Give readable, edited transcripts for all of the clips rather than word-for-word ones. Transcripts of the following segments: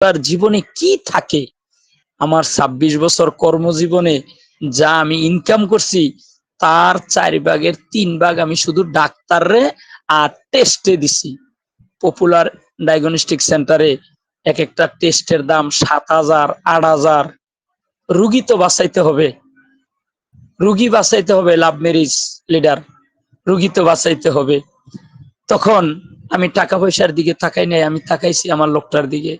Doctor জীবনে কি থাকে, আমার ২৬ বছর কর্মজীবনে যা আমি ইনকাম করছি তার 4/3 আমি শুধু ডাক্তাররে আর টেস্টে দিছি। পপুলার ডায়াগনস্টিক সেন্টারে এক একটা টেস্টের দাম ৭,০০০, ৮,০০০। রুগী তো বাঁচাইতে হবে, রুগী বাঁচাইতে হবে। লাভ ম্যারেজ লিডার, রুগী তো বাঁচাইতে হবে। তখন আমি টাকা পয়সার দিকে তাকাই নাই, আমি তাকাইছি আমার লোকটার দিকে।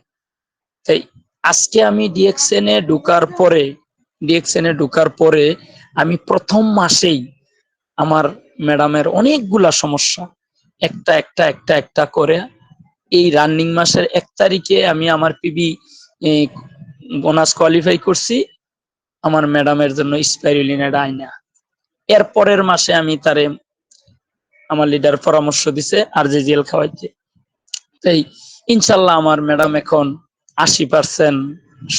তাই আজকে আমি ডিএক্সএনে ঢুকার পরে আমি প্রথম মাসেই আমার ম্যাডামের অনেকগুলা সমস্যা একটা একটা একটা একটা করে এই রানিং মাসের ১ তারিখে আমি আমার পিবি বোনাস কোয়ালিফাই করছি আমার ম্যাডামের জন্য স্পাইরুলিনাটা আইনা। এর পরের মাসে আমি তারে আমার লিডার পরামর্শ দিছে আরজেজিএল খাওয়াইতে। তাই ইনশাল্লাহ আমার ম্যাডাম এখন ৮০%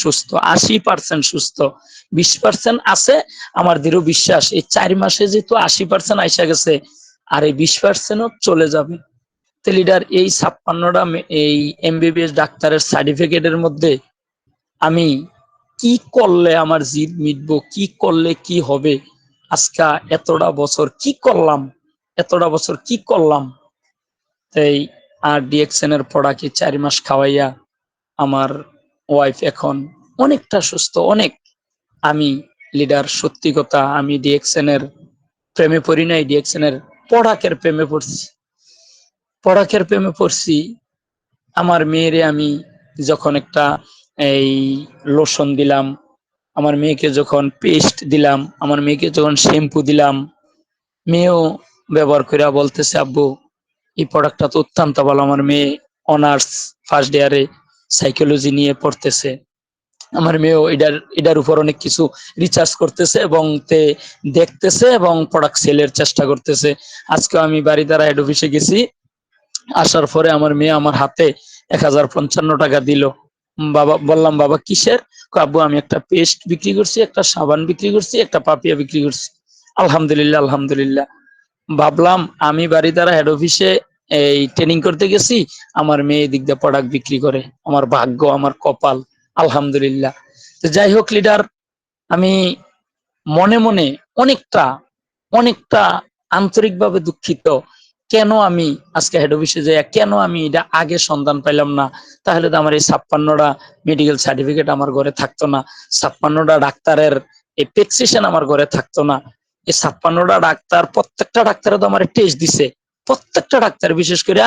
সুস্থ, ৮০% সুস্থ, ২০% আছে। আমার দৃঢ় বিশ্বাস এই ৪ মাসে যেহেতু ৮০% আইসা গেছে, আর এই ২০%ও চলে যাবে। তো লিডার এই ৫৬টা এই এমবিবিএস ডাক্তারের সার্টিফিকেটের মধ্যে আমি কি করলে আমার জিদ মিটবো, কি করলে কি হবে, আজকে এতটা বছর কি করলাম, এতটা বছর কি করলাম। তাই আর ডিএক্সএন এর প্রোডাক্ট ৪ মাস খাওয়াইয়া আমার ওয়াইফ এখন অনেকটা সুস্থ, অনেক। আমি লিডার সত্যি কথা, আমি ডিএক্সএন এর প্রেমে পড়ি নাই, ডিএক্সএন এর প্রোডাক্টের প্রেমে পড়ছি, প্রোডাক্টের প্রেমে পড়ছি। আমার মেয়েরে আমি যখন একটা এই লোশন দিলাম, আমার মেয়েকে যখন পেস্ট দিলাম, আমার মেয়েকে যখন শ্যাম্পু দিলাম, মেয়েও ব্যবহার করে বলতেছে আব্বু এই প্রোডাক্টটা তো অত্যন্ত ভালো। আমার মেয়ে অনার্স ফার্স্ট ইয়ারে সাইকোলজি নিয়ে পড়তেছে। আমার মেয়েও এটার উপর অনেক কিছু রিসার্চ করতেছে এবং দেখতেছে এবং প্রোডাক্ট সেলের চেষ্টা করতেছে। আজকে আমি বারিধারা হেড অফিসে গেছি, আসার পরে আমার মেয়ে আমার হাতে ১,০৫৫ টাকা দিল। বাবা বললাম বাবা কিসের? আব্বু আমি একটা পেস্ট বিক্রি করছি, একটা সাবান বিক্রি করছি, একটা পাপিয়া বিক্রি করছি। আলহামদুলিল্লাহ, আলহামদুলিল্লাহ। ভাবলাম আমি বারিধারা হেড অফিসে এই ট্রেনিং করতে গেছি, আমার মেয়ে দিক দিয়ে প্রোডাক্ট বিক্রি করে। আমার ভাগ্য, আমার কপাল, আলহামদুলিল্লাহ। তো যাই হোক লিডার, আমি মনে মনে অনেকটা অনেকটা আন্তরিকভাবে দুঃখিত। কেন আমি আজকে হেড অফিসে যাই, কেন আমি এটা আগে সন্ধান পাইলাম না? তাহলে তো আমার এই ৫৬টা মেডিকেল সার্টিফিকেট আমার ঘরে থাকতো না, ৫৬টা ডাক্তারের এই প্রেসক্রিপশন আমার ঘরে থাকতো না। এই ৫৬টা ডাক্তার, প্রত্যেকটা ডাক্তারে তো আমার টেস্ট দিছে, প্রত্যেকটা ডাক্তার। বিশেষ করে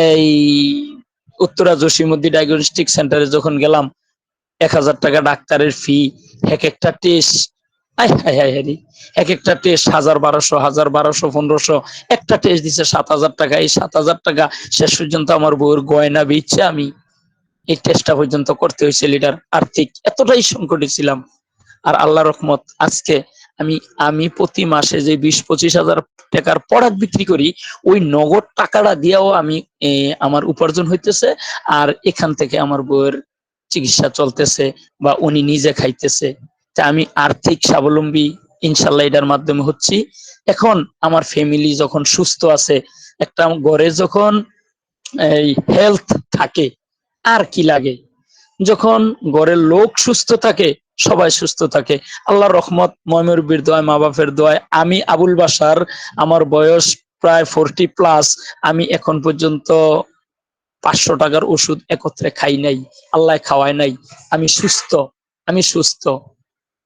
এই উত্তরা জসিমউদ্দিন ডায়াগনস্টিক সেন্টারে যখন গেলাম, ১,০০০ টাকা ডাক্তারের ফি, এক একটা টেস্ট, এক একটা টেস্ট ১,১২০০, ১,১২০০, ১৫০০। একটা টেস্ট দিচ্ছে ৭,০০০ টাকা। এই ৭,০০০ টাকা শেষ পর্যন্ত আমার বউয়ের গয়না বেচে আমি এই টেস্টটা পর্যন্ত করতে হয়েছে লিডার। আর্থিক এতটাই সংকটে ছিলাম। আর আল্লাহ রহমত আজকে আমি আমি প্রতি মাসে যে ২০-২৫ হাজার টাকার প্রোডাক্ট বিক্রি করি, ওই নগদ টাকাটা দিয়েও আমি আমার উপার্জন হইতেছে। আর এখান থেকে আমার বউয়ের চিকিৎসা চলতেছে বা উনি নিজে খাইতেছে। তা আমি আর্থিক স্বাবলম্বী ইনশাল্লাহ এটার মাধ্যমে হচ্ছি। এখন আমার ফ্যামিলি যখন সুস্থ আছে, একটা ঘরে যখন এই হেলথ থাকে আর কি লাগে? যখন ঘরের লোক সুস্থ থাকে, সবাই সুস্থ থাকে। আল্লাহর রহমত, ময়মুরবির দোয়ায়, মা বাপের দোয়ায় আমি আবুল বাসার, আমার বয়স প্রায় 40+। আমি এখন পর্যন্ত ৫০০ টাকার ওষুধ একত্রে খাই নাই, আল্লাহ খাওয়ায় নাই। আমি সুস্থ, আমি সুস্থ।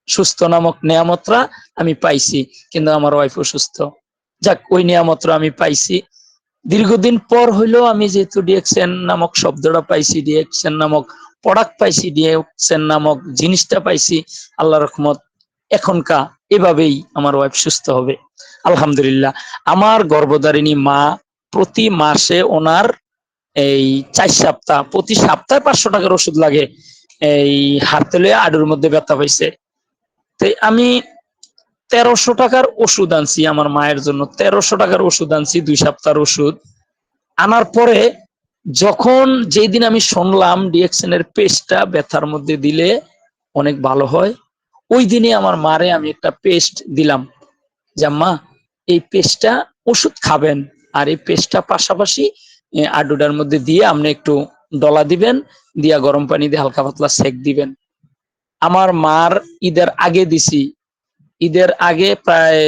সুস্থ নামক নিয়ামতরা আমি পাইছি, কিন্তু আমার ওয়াইফও সুস্থ। যাক, ওই নিয়ামতরা আমি পাইছি দীর্ঘদিন পর হইলেও। আমি যেহেতু ডিএক্সএন নামক শব্দটা পাইছি, ডিএক্সএন নামক প্রোডাক্ট পাইছি, ডিএক্সএন নামক জিনিসটা পাইছি, আল্লাহ রহমত এখনকার এভাবেই আমার ওয়াইফ সুস্থ হবে আলহামদুলিল্লাহ। আমার গর্ভধারিণী মা প্রতি মাসে ওনার এই ৪ সপ্তাহ, প্রতি সপ্তাহে ৫০০ টাকার ওষুধ লাগে। এই হাড়তলে আডুর মধ্যে ব্যথা পাইছে। তাই আমি ১৩০০ টাকার ওষুধ আনছি আমার মায়ের জন্য, ১৩০০ টাকার ওষুধ আনছি, ২ সপ্তাহের ওষুধ আনার পরে যখন যেই দিন আমি শুনলাম ডিএক্সএন এর পেস্টটা ব্যথার মধ্যে দিলে অনেক ভালো হয়, ওই দিনে আমার মারে আমি একটা পেস্ট দিলাম যে আম্মা এই পেস্টটা ওষুধ খাবেন, আর এই পেস্টটা পাশাপাশি আডুডার মধ্যে দিয়ে আপনি একটু ডলা দিবেন, দিয়া গরম পানি দিয়ে হালকা পাতলা সেক দিবেন। আমার মার ঈদের আগে দিছি, ঈদের আগে প্রায়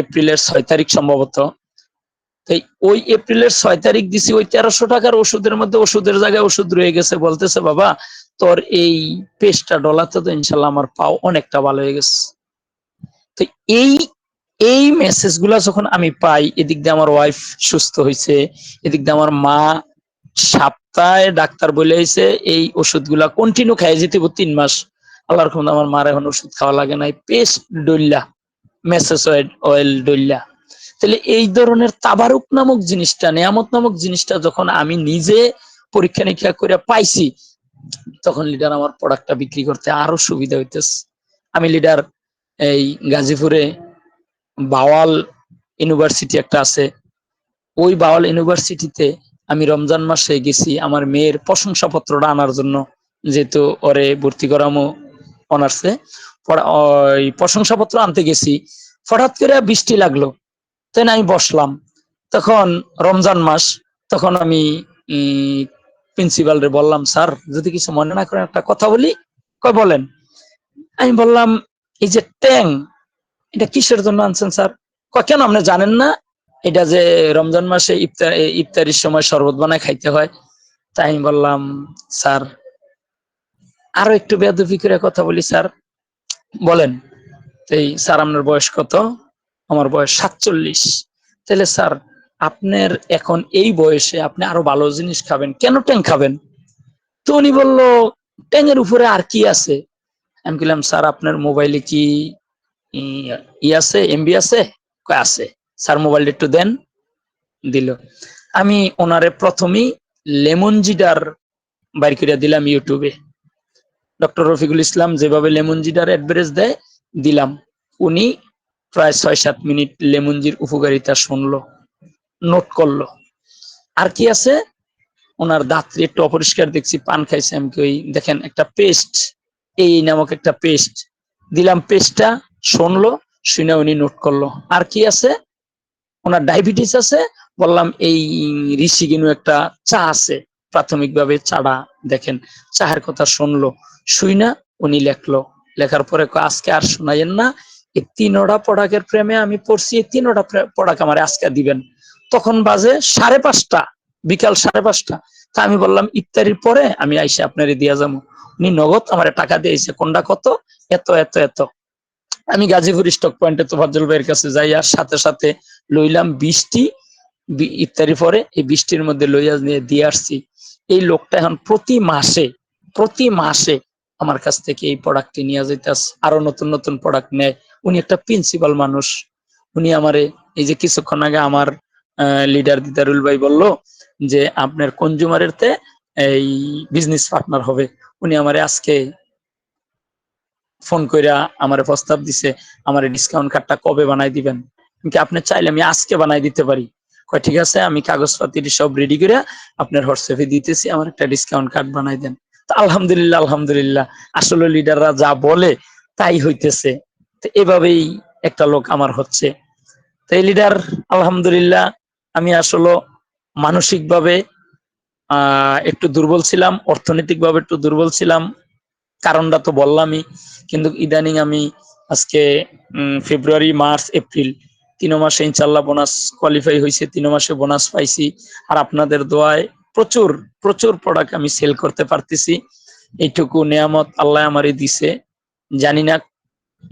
এপ্রিলের 6 তারিখ সম্ভবত। তাই ওই এপ্রিলের 6 তারিখ দিছি, ওই 1300 টাকার ওষুধের মধ্যে ওষুধের জায়গায় ওষুধ রয়ে গেছে। বলতেছে বাবা তোর এই পেস্টটা ডলাতে তো ইনশাল্লাহ আমার পাও অনেকটা ভালো হয়ে গেছে। তো এই এই মেসেজ গুলা যখন আমি পাই, এদিক দিয়ে আমার ওয়াইফ সুস্থ হয়েছে, এদিক দিয়ে আমার মা সপ্তাহে ডাক্তার বলে হয়েছে এই ওষুধগুলা কন্টিনিউ খাই যেতে 3 মাস। আল্লাহর রহমতে আমার মার এখন ওষুধ খাওয়া লাগে নাই, পেস্ট ডইল্লা, মেসেজ অয়েল ডইল্লা। তাহলে এই ধরনের তাবারুক নামক জিনিসটা, নেয়ামত নামক জিনিসটা যখন আমি নিজে পরীক্ষা নিরীক্ষা করে পাইছি, তখন লিডার আমার প্রোডাক্টটা বিক্রি করতে আরো সুবিধা হইতেছে। আমি লিডার এই গাজীপুরে বাওয়াল ইউনিভার্সিটি একটা আছে, ওই বাওয়াল ইউনিভার্সিটিতে আমি রমজান মাসে গেছি আমার মেয়ের প্রশংসাপত্রটা আনার জন্য, যেহেতু ওরে ভর্তি করামো অনার্সে, ওই প্রশংসাপত্র আনতে গেছি। হঠাৎ করে বৃষ্টি লাগলো, তাই আমি বসলাম। তখন রমজান মাস, তখন আমি প্রিন্সিপাল রে বললাম, স্যার যদি কিছু মনে না করেন একটা কথা বলি। কয় বলেন। আমি বললাম, এই যে ট্যাং, এটা কিসের জন্য আনছেন স্যার? কয় কেন আপনি জানেন না এটা যে রমজান মাসে ইফতারির সময় শরবত বানায় খাইতে হয়? তাই আমি বললাম, স্যার আরো একটু বেয়াদবি করে কথা বলি স্যার, বলেন। এই স্যার আপনার বয়স কত? আমার বয়স 47। তাহলে স্যার আপনার এখন এই বয়সে আপনি আরো ভালো জিনিস খাবেন, কেন ট্যাং খাবেন? তো উনি বললো, ট্যাংয়ের উপরে আর কি আছে? আমি বললাম, স্যার আপনার মোবাইলে কি ই আছে, এমবি আছে? কয় আছে। স্যার মোবাইলটা একটু দেন। দিল। আমি ওনারে প্রথমেই লেমন জিডার বাইর করে দিলাম ইউটিউবে, ডক্টর রফিকুল ইসলাম যেভাবে লেমন জিডার অ্যাডভারেজ দেয় দিলাম। উনি প্রায় 6-7 মিনিট লেমনজির উপকারিতা শুনলো, নোট করলো। আর কি আছে, ওনার দাঁতটি একটু অপরিষ্কার দেখছি, পান খাইছে, আমি ওই দেখেন একটা পেস্ট, এই নামক একটা পেস্ট দিলাম, পেস্টটা শুনলো, শুনে উনি নোট করলো। আর কি আছে, ওনার ডায়াবেটিস আছে, বললাম এই ঋষিকিনু একটা চা আছে, প্রাথমিকভাবে চাটা দেখেন। চায়ের কথা শুনলো, শুই না উনি লেখলো। লেখার পরে আজকে আর শোনাইয়েন না, এই 3টা প্রোডাক্টের প্রেমে আমি পড়ছি, এই 3টা প্রোডাক্ট আমার আজকে দিবেন। তখন বাজে 5:30, বিকাল 5:30। তা আমি বললাম ইফতারির পরে আমি আইসে আপনারে দিয়া যাবো। উনি নগদ আমার টাকা দিয়েছে, কোনটা কত, এত এত এত। আমি গাজীপুর স্টক পয়েন্টে তোফাজ্জল ভাইয়ের কাছে যাই, আর সাথে সাথে লইলাম 20টি ইফতারি পরে, এই 20টির মধ্যে লইয়া নিয়ে দিয়ে আসছি। এই লোকটা এখন প্রতি মাসে আমার কাছ থেকে এই প্রোডাক্টটি নিয়ে যাইতেছে, আরো নতুন নতুন প্রোডাক্ট নেয়। উনি একটা প্রিন্সিপাল মানুষ। উনি আমারে এই যে কিছুক্ষণ আগে আমার লিডার দিদারুল ভাই বলল যে আপনার কনজিউমারের তে এই বিজনেস পার্টনার হবে, উনি আমারে আজকে ফোন কইরা আমার প্রস্তাব দিছে, আমার ডিসকাউন্ট কার্ডটা কবে বানাই দিবেন? কিন্তু আপনি চাইলে আমি আজকে বানাই দিতে পারি। কয় ঠিক আছে, আমি কাগজপাতি সব রেডি করে আপনার হোয়াটসঅ্যাপে দিতেছি, আমার একটা ডিসকাউন্ট কার্ড বানাই দেন। তো আলহামদুলিল্লাহ আলহামদুলিল্লাহ, আসলে লিডাররা যা বলে তাই হইতেছে। তো এভাবেই একটা লোক আমার হচ্ছে। তো এই লিডার আলহামদুলিল্লাহ, আমি আসলে মানসিকভাবে একটু দুর্বল ছিলাম, অর্থনৈতিকভাবে একটু দুর্বল ছিলাম, কারণটা তো বললামই। কিন্তু ইদানিং আমি আজকে ফেব্রুয়ারি, মার্চ, এপ্রিল 3 মাসে ইনশাল্লাহ বোনাস কোয়ালিফাই হয়েছে, 3 মাসে বোনাস পাইছি। আর আপনাদের দোয়ায় প্রচুর প্রচুর প্রোডাক্ট আমি সেল করতে পারতেছি। এইটুকু নেয়ামত আল্লাহ আমারে দিছে, জানি না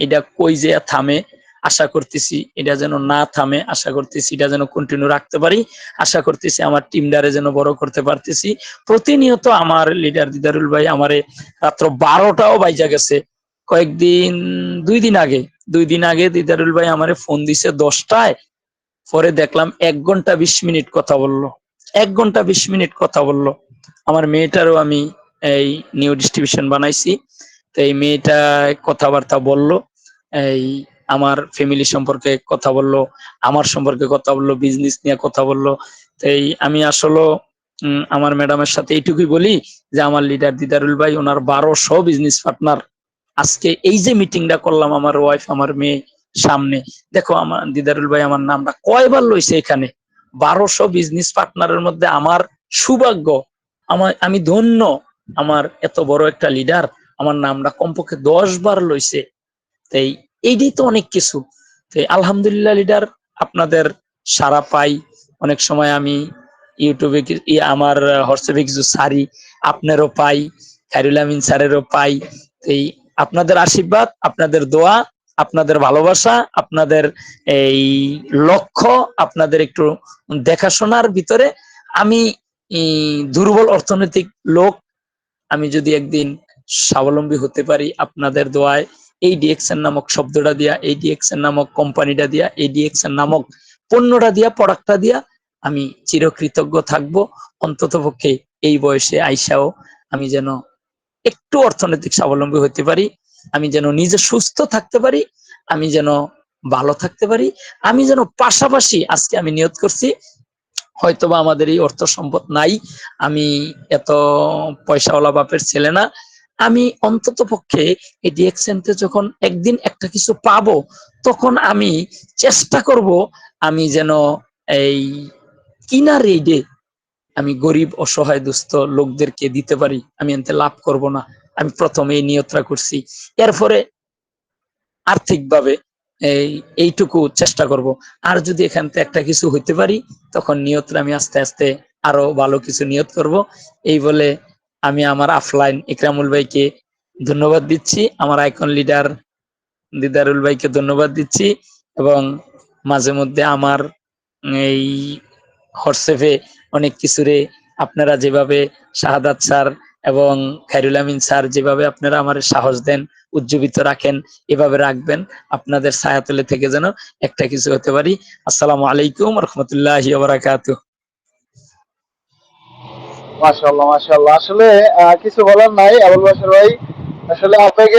এটা কই যে থামে। আশা করতেছি এটা যেন না থামে, আশা করতেছি এটা যেন কন্টিনিউ রাখতে পারি, আশা করতেছি আমার টিমটারে যেন বড় করতে পারতেছি। প্রতিনিয়ত আমার লিডার দিদারুল ভাই আমারে রাত্র 12টাও বাইজা গেছে। কয়েকদিন 2 দিন আগে দিদারুল ভাই আমারে ফোন দিছে 10টায়, পরে দেখলাম 1 ঘন্টা 20 মিনিট কথা বললো, 1 ঘন্টা 20 মিনিট কথা বললো। আমার মেয়েটারও আমি এই নিউ ডিস্ট্রিবিউশন বানাইছি, তো এই মেয়েটা কথাবার্তা বললো, এই আমার ফ্যামিলি সম্পর্কে কথা বললো, আমার সম্পর্কে কথা বললো, বিজনেস নিয়ে কথা বললো। তাই আমি আসলে আমার ম্যাডামের সাথে এইটুকুই বলি যে আমার লিডার দিদারুল ভাই, ওনার 1200 বিজনেস পার্টনার। আজকে এই যে মিটিংটা করলাম আমার ওয়াইফ আমার মেয়ে সামনে, দেখো আমার দিদারুল ভাই আমার নামটা কয়বার লইছে এখানে। 1200 বিজনেস পার্টনারের মধ্যে আমার সৌভাগ্য, আমি ধন্য, আমার এত বড় একটা লিডার আমার নামটা কমপক্ষে 10 বার লইছে। তাই এইটাই তো অনেক কিছু। তাই আলহামদুলিল্লাহ লিডার, আপনাদের সাড়া পাই। অনেক সময় আমি ইউটিউবে আমার হোয়াটসঅ্যাপে কিছু সারি, আপনারও পাই, খায়রুল আমিন স্যারেরও পাই। এই আপনাদের আশীর্বাদ, আপনাদের দোয়া, আপনাদের ভালোবাসা, আপনাদের এই লক্ষ্য, আপনাদের একটু দেখাশোনার ভিতরে আমি দুর্বল অর্থনৈতিক লোক, আমি যদি একদিন স্বাবলম্বী হতে পারি আপনাদের দোয়ায়, এই ডিএক্সএন নামক শব্দটা দিয়া, এই ডিএক্সএন নামক কোম্পানিটা দিয়া, এই ডিএক্সএন নামক পণ্যটা দিয়া, প্রোডাক্টটা দিয়া আমি চিরকৃতজ্ঞ থাকব। অন্তত পক্ষে এই বয়সে আইসাও আমি যেন একটু অর্থনৈতিক স্বাবলম্বী হতে পারি, আমি যেন নিজে সুস্থ থাকতে পারি, আমি যেন ভালো থাকতে পারি, আমি যেন পাশাপাশি আজকে আমি নিয়ত করছি, হয়তোবা আমাদের এই অর্থ সম্পদ নাই, আমি এত পয়সাওয়ালা বাপের ছেলে না, আমি অন্তত পক্ষে এই ডিএক্সএনতে যখন একদিন একটা কিছু পাবো, তখন আমি চেষ্টা করব আমি যেন এই কিনা রেডে আমি গরিব অসহায় দুস্থ লোকদেরকে দিতে পারি, আমি এতে লাভ করব না। আমি প্রথমে এই নিয়তটা করছি, এরপরে আর্থিকভাবে এইটুকু চেষ্টা করব। আর যদি এখান থেকে একটা কিছু হইতে পারি, তখন নিয়তটা আমি আস্তে আস্তে আরো ভালো কিছু নিয়ত করব। এই বলে আমি আমার আফলাইন ইকরামুল ভাইকে ধন্যবাদ দিচ্ছি, আমার আইকন লিডার দিদারুল ভাইকে ধন্যবাদ দিচ্ছি, এবং মাঝে মধ্যে আমার এই হোয়াটসঅ্যাপে অনেক কিছুরে আপনারা যেভাবে শাহাদাত স্যার এবং খায়রুল আমিন স্যার যেভাবে আপনারা আমার সাহস দেন, উজ্জীবিত রাখেন, এভাবে রাখবেন, আপনাদের ছায়াতলে থেকে যেন একটা কিছু হতে পারি। আসসালামু আলাইকুম রহমতুল্লাহি ওয়া বারাকাতুহু। মাশাআল্লাহ মাশাআল্লাহ, আসলে কিছু বলার নাই আবুল বাশার ভাই। আসলে আপনাকে